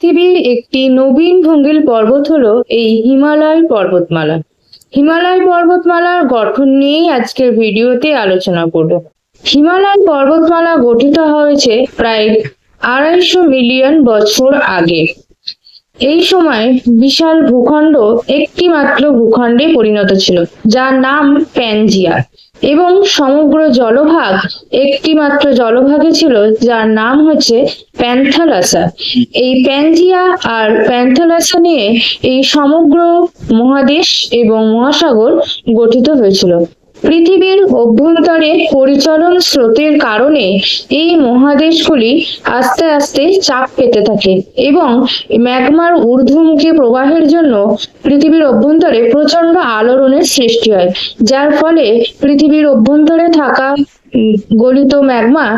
পৃথিবীর একটি নবীন ভঙ্গিল পর্বত হলো এই হিমালয় পর্বতমালা। হিমালয় পর্বতমালার গঠন নিয়েই আজকের ভিডিওতে আলোচনা করব। হিমালয় পর্বতমালা গঠিত হয়েছে প্রায় 250 মিলিয়ন বছর আগে। এই সময় বিশাল ভূখণ্ড একটি মাত্র ভূখণ্ডে পরিণত ছিল, যার নাম প্যানজিয়া, এবং সমগ্র জলভাগ একটি মাত্র জলভাগে ছিল, যার নাম হচ্ছে প্যান্থালাসা। এই প্যানজিয়া আর প্যান্থালাসা নিয়ে এই সমগ্র মহাদেশ এবং মহাসাগর গঠিত হয়েছিল। পৃথিবীর অভ্যন্তরে পরিচলন স্রোতের কারণে এই মহাদেশগুলি আস্তে আস্তে চাপ পেতে থাকে এবং ম্যাগমার ঊর্ধ্বমুখী প্রবাহের জন্য পৃথিবীর অভ্যন্তরে প্রচন্ড আলোড়নের সৃষ্টি হয়, যার ফলে পৃথিবীর অভ্যন্তরে থাকা গলিত ম্যাগমা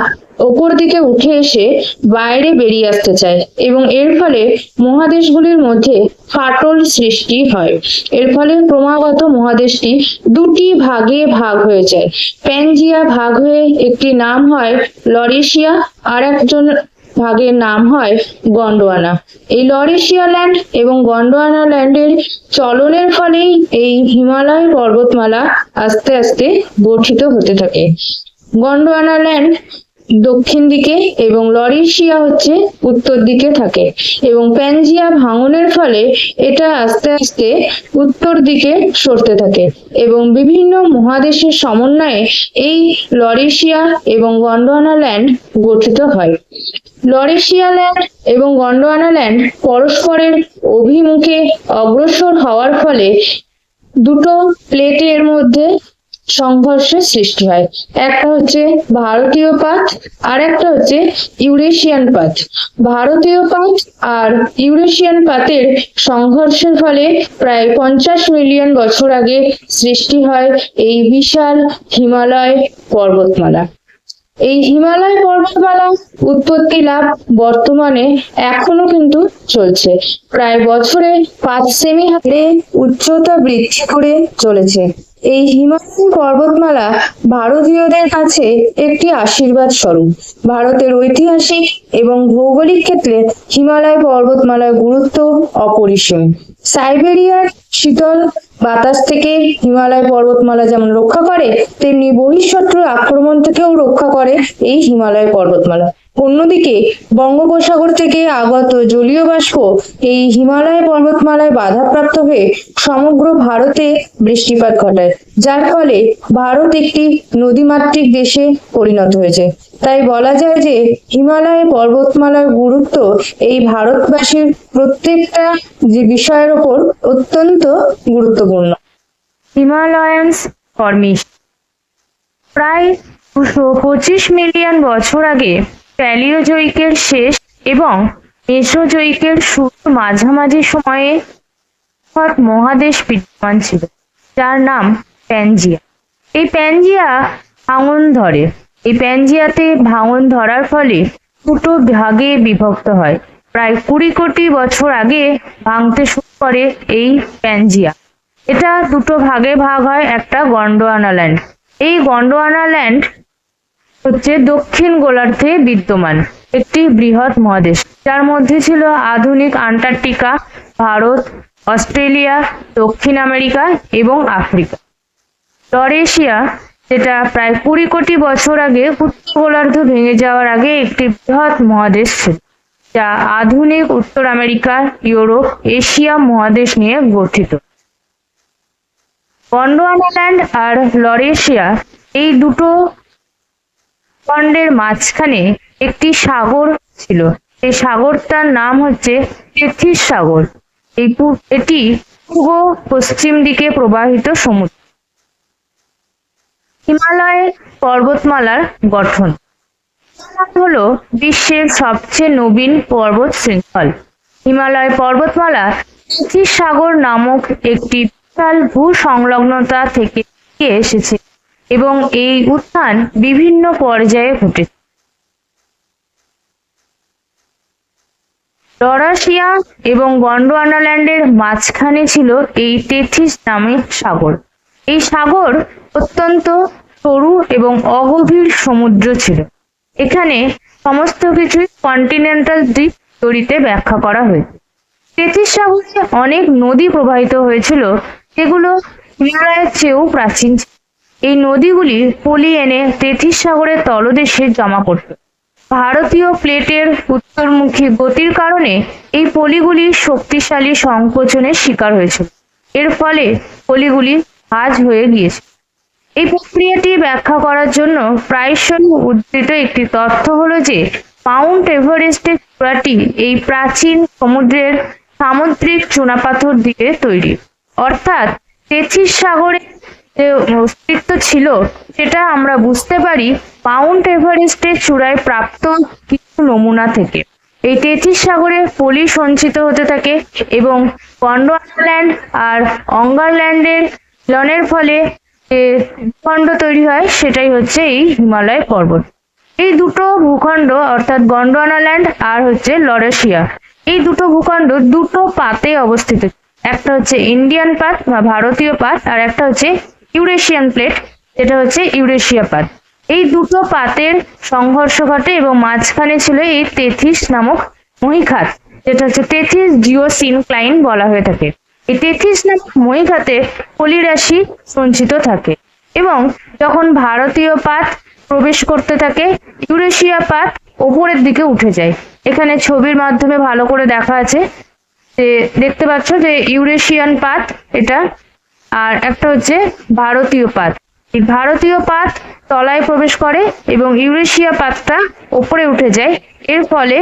ওপর দিকে উঠে এসে বাইরে বেরিয়ে আসতে চায় এবং এর ফলে মহাদেশগুলির মধ্যে ফাটল সৃষ্টি হয়। এর ফলে ক্রমাগত মহাদেশটি দুটি ভাগে ভাগ হয়ে যায়। প্যানজিয়া ভাগ হয়ে একটি নাম হয় লরেশিয়া, আর একজন ভাগের নাম হয় গন্ডোয়ানা। এই লরেশিয়া ল্যান্ড এবং গন্ডোয়ানা ল্যান্ডের চলনের ফলেই এই হিমালয় পর্বতমালা আস্তে আস্তে গঠিত হতে থাকে। গন্ডোয়ানা ল্যান্ড দক্ষিণ দিকে এবং লরেশিয়া হচ্ছে উত্তর দিকে থাকে, এবং প্যানজিয়া ভাঙনের ফলে এটা আস্তে আস্তে উত্তর দিকে সরতে থাকে এবং বিভিন্ন মহাদেশের সমন্বয়ে এই লরেশিয়া এবং গন্ডোয়ানা ল্যান্ড গঠিত হয়। লরেশিয়া ল্যান্ড এবং গন্ডোয়ানা ল্যান্ড পরস্পরের অভিমুখে অগ্রসর হওয়ার ফলে দুটো প্লেটের মধ্যে সংঘর্ষের সৃষ্টি হয়। একটা হচ্ছে ভারতীয় পাত আর একটা হচ্ছে ইউরেশিয়ান পাত। ভারতীয় পাত আর ইউরেশিয়ান পাতের সংঘর্ষের ফলে প্রায় 50 মিলিয়ন বছর আগে সৃষ্টি হয় এই বিশাল হিমালয় পর্বতমালা। এই হিমালয় পর্বতমালা উৎপত্তি লাভ বর্তমানে এখনো কিন্তু চলছে। প্রায় বছরে 5 সেমি হারে উচ্চতা বৃদ্ধি করে চলেছে। এই হিমালয় পর্বতমালা ভারতীয়দের কাছে একটি আশীর্বাদ স্বরূপ। ভারতের ঐতিহাসিক এবং ভৌগোলিক ক্ষেত্রে হিমালয় পর্বতমালার গুরুত্ব অপরিসীম। সাইবেরিয়ার শীতল বাতাস থেকে হিমালয় পর্বতমালা যেমন রক্ষা করে, তেমনি বহিঃশত্রুর আক্রমণ থেকেও রক্ষা করে এই হিমালয় পর্বতমালা। অন্যদিকে বঙ্গোপসাগর থেকে আগত জলীয় বাষ্প এই হিমালয় পর্বতমালায় বাধাপ্রাপ্ত হয়ে সমগ্র ভারতে বৃষ্টিপাত ঘটায়, যার ফলে ভারত একটি নদীমাতৃক দেশে পরিণত হয়েছে। তাই বলা যায় যে হিমালয় পর্বতমালার গুরুত্ব এই ভারতবাসীর প্রত্যেকটা যে বিষয়ের ওপর অত্যন্ত গুরুত্বপূর্ণ। হিমালয়ানস ফরমেশন প্রায় 225 মিলিয়ন বছর আগে প্যালিওজোইকের শেষ এবং মেসোজোইকের শুরুর মাঝামাঝি সময়ে মহাদেশ বিদ্যমান ছিল, যার নাম প্যানজিয়া। এই প্যানজিয়া ভাঙন ধরে। এই প্যানজিয়াতে ভাঙন ধরার ফলে দুটো ভাগে বিভক্ত হয়। প্রায় 20 কোটি বছর আগে ভাঙতে শুরু করে এই প্যানজিয়া। এটা দুটো ভাগে ভাগ হয়। একটা গন্ডোয়ানা ল্যান্ড। এই গন্ডোয়ানা ল্যান্ড হচ্ছে দক্ষিণ গোলার্ধে বিদ্যমান একটি বৃহৎ মহাদেশ, যার মধ্যে ছিল আধুনিক আন্টার্কটিকা, ভারত, অস্ট্রেলিয়া, দক্ষিণ আমেরিকা এবং আফ্রিকা। লরেশিয়া, যেটা প্রায় 20 কোটি বছর আগে উত্তর গোলার্ধ ভেঙে যাওয়ার আগে একটি বৃহৎ মহাদেশ ছিল, যা আধুনিক উত্তর আমেরিকা, ইউরোপ, এশিয়া মহাদেশ নিয়ে গঠিত। গন্ডোয়ানা ল্যান্ড আর লরেশিয়া এই দুটো খণ্ডের মাঝখানে একটি সাগর ছিল। এই সাগরটার নাম হচ্ছে তেথিস সাগর। এটি পূর্ব পশ্চিম দিকে প্রবাহিত সমুদ্র। হিমালয় পর্বতমালার গঠন হলো বিশ্বের সবচেয়ে নবীন পর্বত শৃঙ্খল। হিমালয় পর্বতমালা তেথিস সাগর নামক একটি বিশাল ভূসংলগ্নতা থেকে এসেছে এবং এই উত্থান বিভিন্ন পর্যায়ে ঘটেছে। লরেশিয়া এবং গন্ডোয়ানা ল্যান্ডের মাঝখানে ছিল এই তেথিস নামে সাগর। এই সাগর অত্যন্ত সরু এবং অগভীর সমুদ্র ছিল। এখানে সমস্ত কিছুই কন্টিনেন্টাল দ্বীপ থিওরিতে ব্যাখ্যা করা হয়েছে। তেথিস সাগরে অনেক নদী প্রবাহিত হয়েছিল, যেগুলো হিমালয়ের চেয়েও প্রাচীন ছিল। এই নদীগুলি পলি এনে তেথিস সাগরের তলদেশে জমা করত। ভারতীয় প্লেটের উত্তরমুখী গতির কারণে এই পলিগুলি শক্তিশালী সংকোচনের শিকার হয়েছিল। এর ফলে পলিগুলি ভাঁজ হয়ে গিয়েছে। এই প্রক্রিয়াটি ব্যাখ্যা করার জন্য প্রায়শই উদ্ধৃত একটি তথ্য হলো যে মাউন্ট এভারেস্টের চূড়াটি এই প্রাচীন সমুদ্রের সামুদ্রিক চুনাপাথর দিয়ে তৈরি। অর্থাৎ তেথিস সাগরের যে অস্তিত্ব ছিল সেটা আমরা বুঝতে পারি মাউন্ট এভারেস্টের চূড়ায় প্রাপ্ত কিছু নমুনা থেকে। এই তেথিস সাগরে পলি সঞ্চিত হতে থাকে এবং গন্ডোয়ানাল্যান্ড আর অঙ্গারল্যান্ডের মিলনের ফলে যে ভূখণ্ড তৈরি হয় সেটাই হচ্ছে এই হিমালয় পর্বত। এই দুটো ভূখণ্ড অর্থাৎ গন্ডোয়ানাল্যান্ড আর হচ্ছে লরেশিয়া, এই দুটো ভূখণ্ড দুটো পাতে অবস্থিত। একটা হচ্ছে ইন্ডিয়ান পাত বা ভারতীয় পাত, আর একটা হচ্ছে ইউরেশিয়ান প্লেট, যেটা হচ্ছে ইউরেশিয়া পাত। এই দুটো পাতের সংঘর্ষ ঘটে এবং মাঝখানে ছিল এই তেথিস নামক মহীখাত, যেটা হচ্ছে তেথিস জিওসিনক্লাইন বলা হয়ে থাকে। এই তেথিস নামক মহীখাতে পলিরাশি সঞ্চিত থাকে এবং যখন ভারতীয় পাত প্রবেশ করতে থাকে ইউরেশিয়া পাত ওপরের দিকে উঠে যায়। এখানে ছবির মাধ্যমে ভালো করে দেখা আছে যে দেখতে পাচ্ছ যে ইউরেশিয়ান পাত এটা, আর একটা হচ্ছে ভারতীয় পাত। এই ভারতীয় পাত তলায় প্রবেশ করে এবং ইউরেশিয়া পাতটা ওপরে উঠে যায়। এর ফলে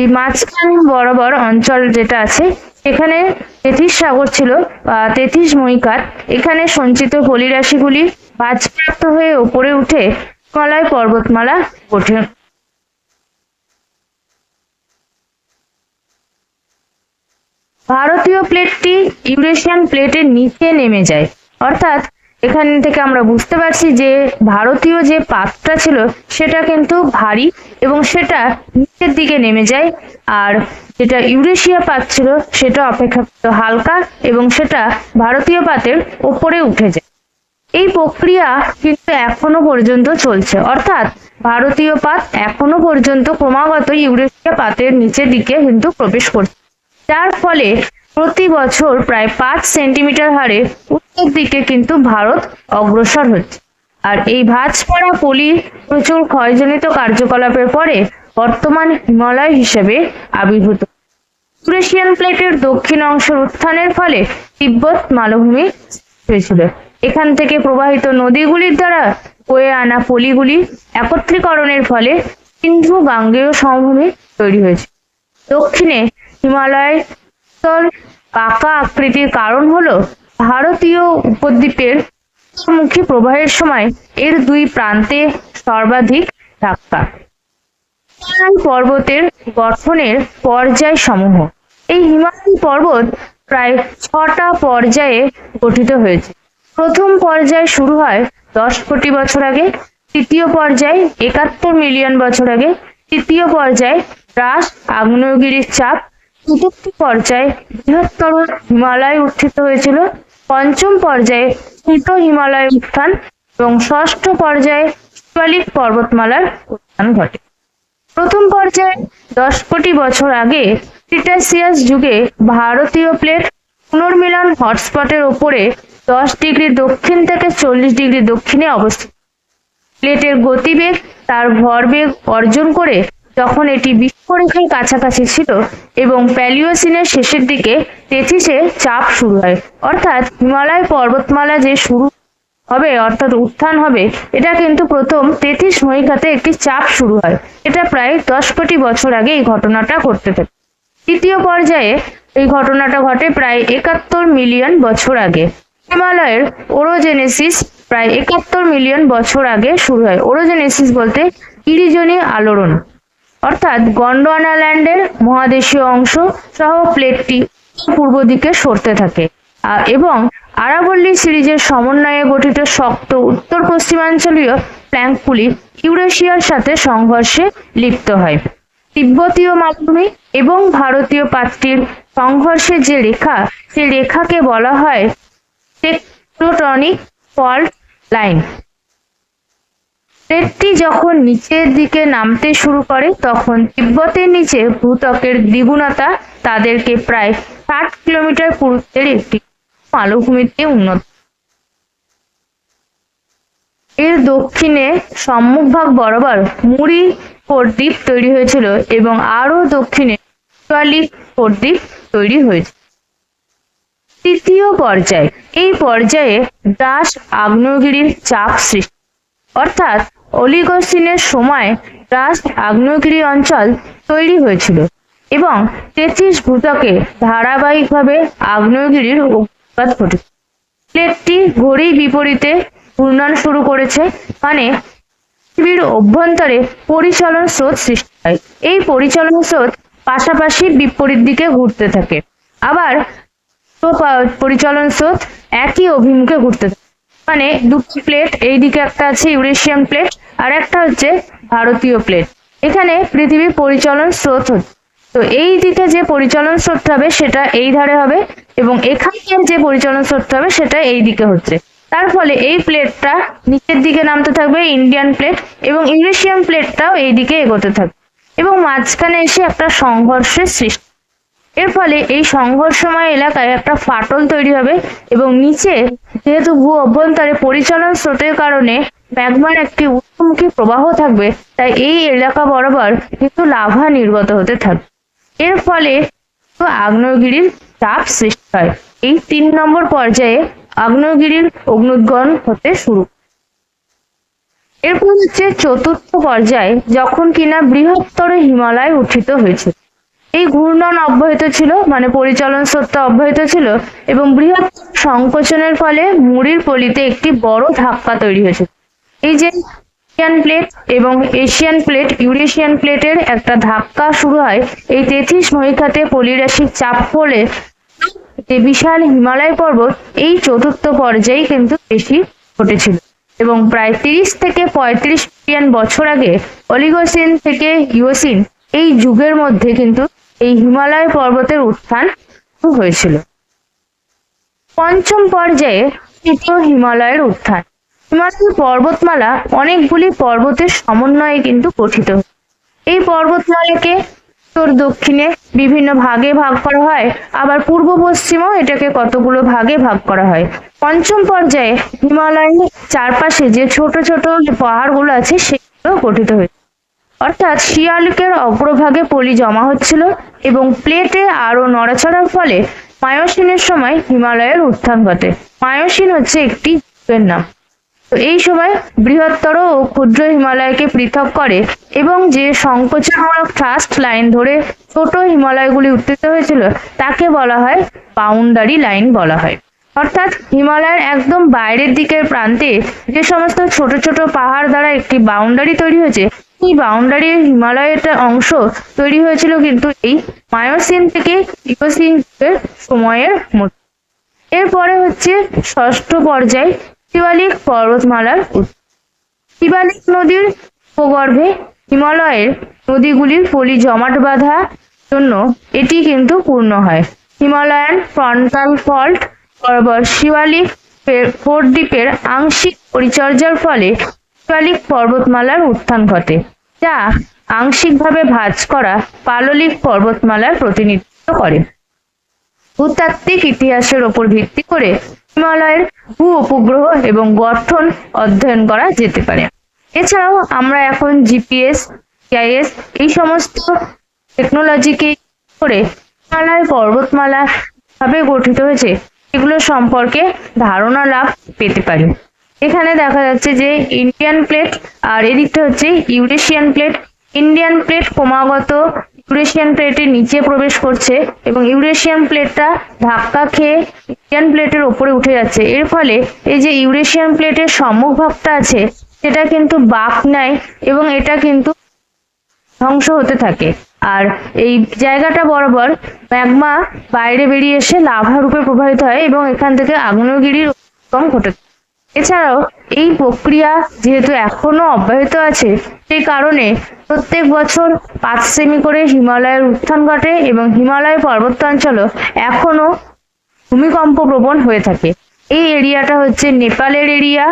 এই মাঝখান বরাবর অঞ্চল যেটা আছে এখানে তেথিস সাগর ছিল বা তেথিস মহীখাত। এখানে সঞ্চিত পলিরাশিগুলি ভাঁজপ্রাপ্ত হয়ে ওপরে উঠে হিমালয় পর্বতমালা গঠন। ভারতীয় প্লেটটি ইউরেশিয়ান প্লেটের নিচে নেমে যায়। অর্থাৎ এখান থেকে আমরা বুঝতে পারছি যে ভারতীয় যে পাতটা ছিল সেটা কিন্তু ভারী এবং সেটা নিচের দিকে নেমে যায়, আর যেটা ইউরেশিয়া পাত ছিল সেটা অপেক্ষাকৃত হালকা এবং সেটা ভারতীয় পাতের ওপরে উঠে যায়। এই প্রক্রিয়া কিন্তু এখনো পর্যন্ত চলছে, অর্থাৎ ভারতীয় পাত এখনো পর্যন্ত ক্রমাগত ইউরেশিয়া পাতের নিচের দিকে কিন্তু প্রবেশ করছে, যার ফলে প্রতি বছর প্রায় 5 সেন্টিমিটার হারে উত্তর দিকে কিন্তু ভারত অগ্রসর হচ্ছে। আর এই ভাঁজ পড়া পলি প্রচুর ক্ষয়জনিত কার্যকলাপের পরে বর্তমান হিমালয় হিসেবে আবির্ভূত। ইউরেশিয়ান প্লেটের দক্ষিণ অংশের উত্থানের ফলে তিব্বত মালভূমি হয়েছিল। এখান থেকে প্রবাহিত নদীগুলির দ্বারা বয়ে আনা পলিগুলি একত্রীকরণের ফলে সিন্ধু গাঙ্গেয় সমভূমি তৈরি হয়েছে। দক্ষিণে হিমালয়ের বাঁকা আকৃতির কারণ হলো ভারতীয় উপদ্বীপের উত্তরমুখী প্রবাহের সময় এর দুই প্রান্তে সর্বাধিক ধাক্কা। হিমালয় পর্বতের গঠনের পর্যায় সমূহ। এই হিমালয় পর্বত প্রায় 6টা পর্যায়ে গঠিত হয়েছে। প্রথম পর্যায় শুরু হয় 10 কোটি বছর আগে, তৃতীয় পর্যায় 71 মিলিয়ন বছর আগে, তৃতীয় পর্যায় দ্রাস আগ্নেয়গিরির চাপ, চতুর্থ পর্যায়ে বৃহত্তর হিমালয় উত্থিত হয়েছিল, পঞ্চম পর্যায়ে ছোট হিমালয় উত্থান এবং ষষ্ঠ পর্যায়ে শিবালিক পর্বতমালার উত্থান ঘটে। প্রথম পর্যায়ে 10 কোটি বছর আগে ক্রিটাসিয়াস যুগে ভারতীয় প্লেট পুনর্মিলন হটস্পটের উপরে 10 ডিগ্রি দক্ষিণ থেকে 40 ডিগ্রি দক্ষিণে অবস্থিত। প্লেটের গতিবেগ তার ভরবেগ অর্জন করে যখন এটি বিশ্বরেখার কাছাকাছি ছিল এবং প্যালিওসিনের শেষের দিকে তেথিসে চাপ শুরু হয়, অর্থাৎ হিমালয় পর্বতমালা যে শুরু হবে অর্থাৎ উত্থান হবে, এটা কিন্তু প্রথম তেথিস মহীখাতে একটি চাপ শুরু হয়। এটা প্রায় 10 কোটি বছর আগে এই ঘটনাটা ঘটতে থাকে। তৃতীয় পর্যায়ে এই ঘটনাটা ঘটে প্রায় 71 মিলিয়ন বছর আগে। হিমালয়ের ওরোজেনেসিস প্রায় 71 মিলিয়ন বছর আগে শুরু হয়। ওরোজেনেসিস বলতে গিরিজনী আলোড়ন, অর্থাৎ গন্ডোয়ানাল্যান্ডের মহাদেশীয় অংশ সহ প্লেটটি পূর্ব দিকে সরতে থাকে এবং আরাবল্লী সিরিজের সমন্বয়ে গঠিত শক্ত উত্তর পশ্চিমাঞ্চলীয় প্ল্যাঙ্কগুলি ইউরেশিয়ার সাথে সংঘর্ষে লিপ্ত হয়। তিব্বতীয় মালভূমি এবং ভারতীয় পাতটির সংঘর্ষের যে রেখা, সেই রেখাকে বলা হয় টেকটোনিক ফল্ট লাইন। প্লেটটি যখন নিচের দিকে নামতে শুরু করে তখন তিব্বতের নিচে ভূত্বকের দ্বিগুণতা তাদেরকে প্রায় 60 কিলোমিটার পুরুত্বের একটি মালভূমিতে উন্নত। এর দক্ষিণে সম্মুখভাগ বরাবর মুরি দ্বীপ তৈরি হয়েছিল এবং আরো দক্ষিণে শিওয়ালিক দ্বীপ তৈরি হয়েছিল। তৃতীয় পর্যায়, এই পর্যায়ে দ্রাস আগ্নেয়গিরির চাপ সৃষ্টি, অর্থাৎ অলিগোসিনের সময় দ্রাস আগ্নেয়গিরি অঞ্চল তৈরি হয়েছিল এবং 33 ভূত্বকে ধারাবাহিকভাবে আগ্নেয়গিরির অগ্ন্যুৎপাত ঘটেছে। প্লেটটি ঘড়ির বিপরীতে ঘূর্ণন শুরু করেছে, মানে পৃথিবীর অভ্যন্তরে পরিচলন স্রোত সৃষ্টি হয়। এই পরিচলন স্রোত পাশাপাশি বিপরীত দিকে ঘুরতে থাকে, আবার পরিচলন স্রোত একই অভিমুখে ঘুরতে থাকে। মানে দুটি প্লেট, এই দিকে একটা আছে ইউরেশিয়ান প্লেট আর একটা হচ্ছে ভারতীয় প্লেট। এখানে পৃথিবীর পরিচলন স্রোত হচ্ছে, তো এই দিকে যে পরিচলন স্রোতটা হবে সেটা এই ধারে হবে এবং এখানকার যে পরিচলন স্রোতটা হবে সেটা এই দিকে হচ্ছে। তার ফলে এই প্লেটটা নিচের দিকে নামতে থাকবে ইন্ডিয়ান প্লেট এবং ইউরেশিয়ান প্লেটটাও এই দিকে এগোতে থাকবে এবং মাঝখানে এসে একটা সংঘর্ষের সৃষ্টি। এর ফলে এই সংঘর্ষময় এলাকায় একটা ফাটল তৈরি হবে এবং নিচে যেহেতু ভূ অভ্যন্তরে পরিচলন স্রোতের কারণে ম্যাগমার একটি ঊর্ধ্বমুখী প্রবাহ থাকবে, তাই এই এলাকা বরাবর কিন্তু লাভা নির্গত হতে থাকবে। এর ফলে আগ্নেয়গিরির চাপ সৃষ্টি হয়। এই 3 নম্বর পর্যায়ে আগ্নেয়গিরির অগ্ন্যুৎগমন হতে শুরু। এরপর হচ্ছে চতুর্থ পর্যায়ে, যখন কিনা বৃহত্তর হিমালয় উত্থিত হয়েছে। এই ঘূর্ণন অব্যাহত ছিল, মানে পরিচলন স্রোতটা অব্যাহত ছিল এবং বৃহৎ সংকোচনের ফলে মুড়ির পলিতে একটি বড় ধাক্কা তৈরি হয়েছে। এই যে এশিয়ান প্লেট এবং এশিয়ান প্লেট ইউরেশিয়ান প্লেটের একটা ধাক্কা শুরু হয়, এই 33 মহিখাতে পলিরাশির চাপ ফলে যে বিশাল হিমালয় পর্বত এই চতুর্থ পর্যায়ে কিন্তু বেশি ঘটেছিল এবং প্রায় 30 থেকে 35 মিলিয়ন বছর আগে অলিগোসিন থেকে ইওসিন এই যুগের মধ্যে কিন্তু এই হিমালয় পর্বতের উত্থান হয়েছিল। পঞ্চম পর্যায়ে তৃতীয় হিমালয়ের উত্থান। হিমালয় পর্বতমালা অনেকগুলি পর্বতের সমন্বয়ে কিন্তু গঠিত। এই পর্বতমালাকে উত্তর দক্ষিণে বিভিন্ন ভাগে ভাগ করা হয়, আবার পূর্ব পশ্চিমেও এটাকে কতগুলো ভাগে ভাগ করা হয়। পঞ্চম পর্যায়ে হিমালয়ের চারপাশে যে ছোট ছোট পাহাড়গুলো আছে সেগুলো গঠিত হয়েছে, অর্থাৎ শিয়ালিকের অগ্রভাগে পলি জমা হচ্ছিল এবং প্লেটে আরো নড়াচড়ার ফলে মায়োসিনের সময় হিমালয়ের উত্থান ঘটে। মায়োসিন হচ্ছে একটি যুগের নাম। তো এই সময় বৃহত্তর ও ক্ষুদ্র হিমালয়কে পৃথক করে এবং যে সংকোচনমূলক থ্রাস্ট লাইন ধরে ছোট হিমালয়গুলি উত্থিত হয়েছিল তাকে বলা হয় বাউন্ডারি লাইন বলা হয়। অর্থাৎ হিমালয়ের একদম বাইরের দিকের প্রান্তে যে সমস্ত ছোট ছোট পাহাড় দ্বারা একটি বাউন্ডারি তৈরি হয়েছে, এই বাউন্ডারি হিমালয়ের অংশ তৈরি হয়েছিল কিন্তু এই মায়োসিন থেকে ইওসিন সময়ের মধ্যে। এরপরে হচ্ছে ষষ্ঠ পর্যায়, শিবালিক পর্বতমালার উত্থান। শিবালিক নদীর ভূগর্ভে হিমালয়ের নদীগুলির পলি জমাট বাঁধার জন্য এটি কিন্তু পূর্ণ হয়। হিমালয়ান ফ্রন্টাল ফল্ট বরাবর শিবালিক দ্বীপের আংশিক পরিচর্যার ফলে শিবালিক পর্বতমালার উত্থান ঘটে, যা আংশিকভাবে ভাঁজ করা পাললিক পর্বতমালার প্রতিনিধিত্ব করে। ভূতাত্ত্বিক ইতিহাসের উপর ভিত্তি করে হিমালয়ের ভূ উপগ্রহ এবং গঠন অধ্যয়ন করা যেতে পারে। এছাড়াও আমরা এখন জিপিএস, জিআইএস এই সমস্ত টেকনোলজিকে করে হিমালয় পর্বতমালা কিভাবে গঠিত হয়েছে এগুলো সম্পর্কে ধারণা লাভ পেতে পারি। এখানে দেখা যাচ্ছে যে ইন্ডিয়ান প্লেট আর এদিকটা হচ্ছে ইউরেশিয়ান প্লেট। ইন্ডিয়ান প্লেট ক্রমাগত ইউরেশিয়ান প্লেটের নিচে প্রবেশ করছে এবং ইউরেশিয়ান প্লেটটা ধাক্কা খেয়ে ইন্ডিয়ান প্লেটের ওপরে উঠে যাচ্ছে। এর ফলে এই যে ইউরেশিয়ান প্লেটের সম্মুখ ভাগটা আছে সেটা কিন্তু বাঁক নেয় এবং এটা কিন্তু ধ্বংস হতে থাকে, আর এই জায়গাটা বরাবর ম্যাগমা বাইরে বেরিয়ে এসে লাভা রূপে প্রবাহিত হয় এবং এখান থেকে আগ্নেয়গিরির উদ্গম ঘটে। এছাড়াও এই প্রক্রিয়া যেহেতু এখনো অব্যাহত আছে, সেই কারণে প্রত্যেক বছর 5 সেমি করে হিমালয়ের উত্থান ঘটে এবং হিমালয় পর্বতাঞ্চলও এখনো ভূমিকম্প প্রবণ হয়ে থাকে। এই এরিয়াটা হচ্ছে নেপালের এরিয়া,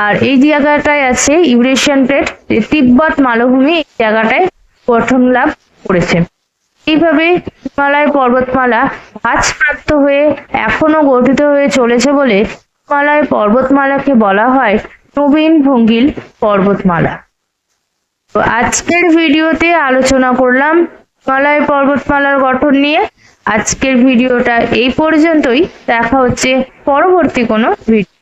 আর এই জায়গাটায় আছে ইউরেশিয়ান প্লেট, তিব্বত মালভূমি এই জায়গাটায় গঠন লাভ করেছে। এইভাবে হিমালয় পর্বতমালা ভাঁজপ্রাপ্ত হয়ে এখনো গঠিত হয়ে চলেছে বলে হিমালয় পর্বতমালাকে বলা হয় নবীন ভঙ্গিল পর্বতমালা। তো আজকের ভিডিওতে আলোচনা করলাম হিমালয় পর্বতমালার গঠন নিয়ে। আজকের ভিডিওটা এই পর্যন্তই, দেখা হচ্ছে পরবর্তী কোনো ভিডিও।